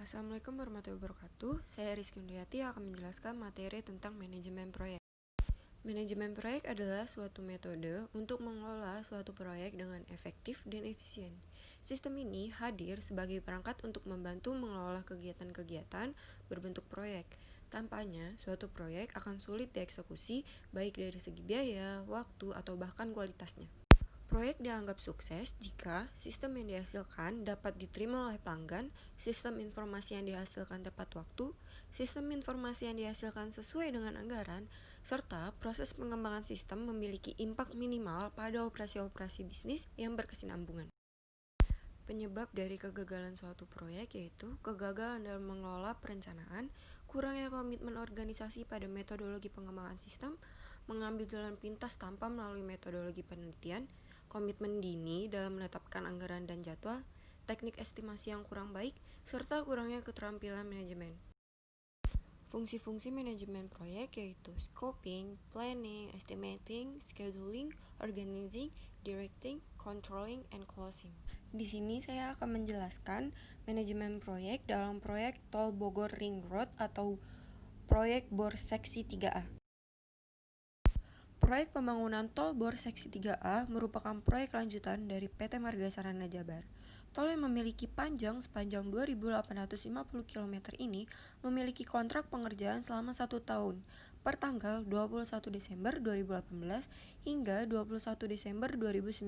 Assalamualaikum warahmatullahi wabarakatuh. Saya Rizky Nuriyati akan menjelaskan materi tentang manajemen proyek. Manajemen proyek adalah suatu metode untuk mengelola suatu proyek dengan efektif dan efisien. Sistem ini hadir sebagai perangkat untuk membantu mengelola kegiatan-kegiatan berbentuk proyek. Tanpanya, suatu proyek akan sulit dieksekusi baik dari segi biaya, waktu, atau bahkan kualitasnya. Proyek dianggap sukses jika sistem yang dihasilkan dapat diterima oleh pelanggan, sistem informasi yang dihasilkan tepat waktu, sistem informasi yang dihasilkan sesuai dengan anggaran, serta proses pengembangan sistem memiliki impak minimal pada operasi-operasi bisnis yang berkesinambungan. Penyebab dari kegagalan suatu proyek yaitu kegagalan dalam mengelola perencanaan, kurangnya komitmen organisasi pada metodologi pengembangan sistem, mengambil jalan pintas tanpa melalui metodologi penelitian, komitmen dini dalam menetapkan anggaran dan jadwal, teknik estimasi yang kurang baik, serta kurangnya keterampilan manajemen. Fungsi-fungsi manajemen proyek yaitu scoping, planning, estimating, scheduling, organizing, directing, controlling, and closing. Di sini saya akan menjelaskan manajemen proyek dalam proyek Tol Bogor Ring Road atau proyek BOR Seksi 3A. Proyek pembangunan Tol BOR Seksi 3A merupakan proyek lanjutan dari PT Marga Sarana Jabar. Tol yang memiliki panjang sepanjang 2.850 km ini memiliki kontrak pengerjaan selama 1 tahun, per tanggal 21 Desember 2018 hingga 21 Desember 2019.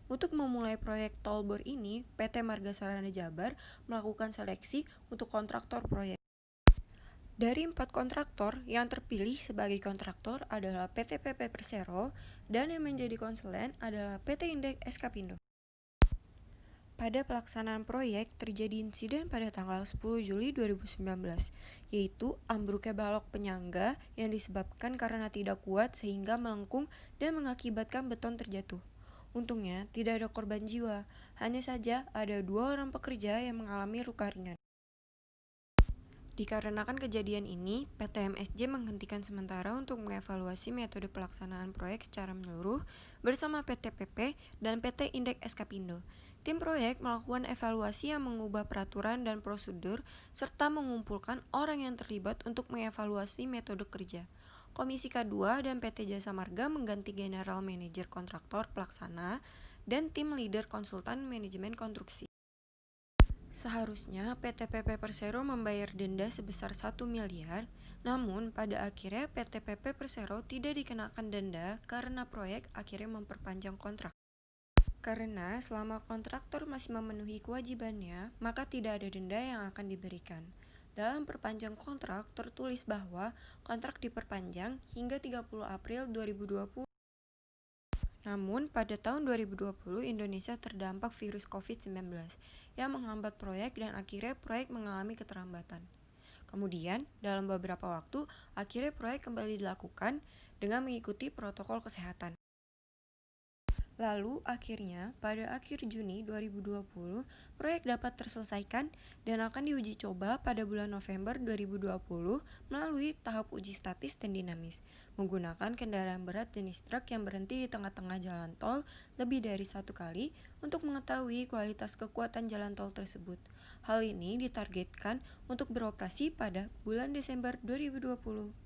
Untuk memulai proyek Tol BOR ini, PT Marga Sarana Jabar melakukan seleksi untuk kontraktor proyek. Dari 4 kontraktor, yang terpilih sebagai kontraktor adalah PT PP Persero dan yang menjadi konsulen adalah PT Indek Eskapindo. Pada pelaksanaan proyek, terjadi insiden pada tanggal 10 Juli 2019, yaitu ambruknya balok penyangga yang disebabkan karena tidak kuat sehingga melengkung dan mengakibatkan beton terjatuh. Untungnya, tidak ada korban jiwa, hanya saja ada 2 orang pekerja yang mengalami luka ringan. Dikarenakan kejadian ini, PT MSJ menghentikan sementara untuk mengevaluasi metode pelaksanaan proyek secara menyeluruh bersama PT PP dan PT Indek Eskapindo. Tim proyek melakukan evaluasi yang mengubah peraturan dan prosedur serta mengumpulkan orang yang terlibat untuk mengevaluasi metode kerja. Komisi K2 dan PT Jasa Marga mengganti General Manager Kontraktor Pelaksana dan tim leader konsultan manajemen konstruksi. Seharusnya PT PP Persero membayar denda sebesar 1 miliar, namun pada akhirnya PT PP Persero tidak dikenakan denda karena proyek akhirnya memperpanjang kontrak. Karena selama kontraktor masih memenuhi kewajibannya, maka tidak ada denda yang akan diberikan. Dalam perpanjang kontrak tertulis bahwa kontrak diperpanjang hingga 30 April 2020. Namun, pada tahun 2020, Indonesia terdampak virus COVID-19 yang menghambat proyek dan akhirnya proyek mengalami keterlambatan. Kemudian, dalam beberapa waktu, akhirnya proyek kembali dilakukan dengan mengikuti protokol kesehatan. Lalu, akhirnya, pada akhir Juni 2020, proyek dapat terselesaikan dan akan diuji coba pada bulan November 2020 melalui tahap uji statis dan dinamis, menggunakan kendaraan berat jenis truk yang berhenti di tengah-tengah jalan tol lebih dari 1 kali untuk mengetahui kualitas kekuatan jalan tol tersebut. Hal ini ditargetkan untuk beroperasi pada bulan Desember 2020.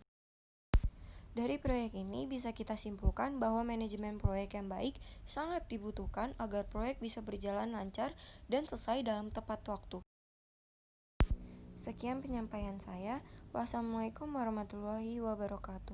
Dari proyek ini bisa kita simpulkan bahwa manajemen proyek yang baik sangat dibutuhkan agar proyek bisa berjalan lancar dan selesai dalam tepat waktu. Sekian penyampaian saya. Wassalamualaikum warahmatullahi wabarakatuh.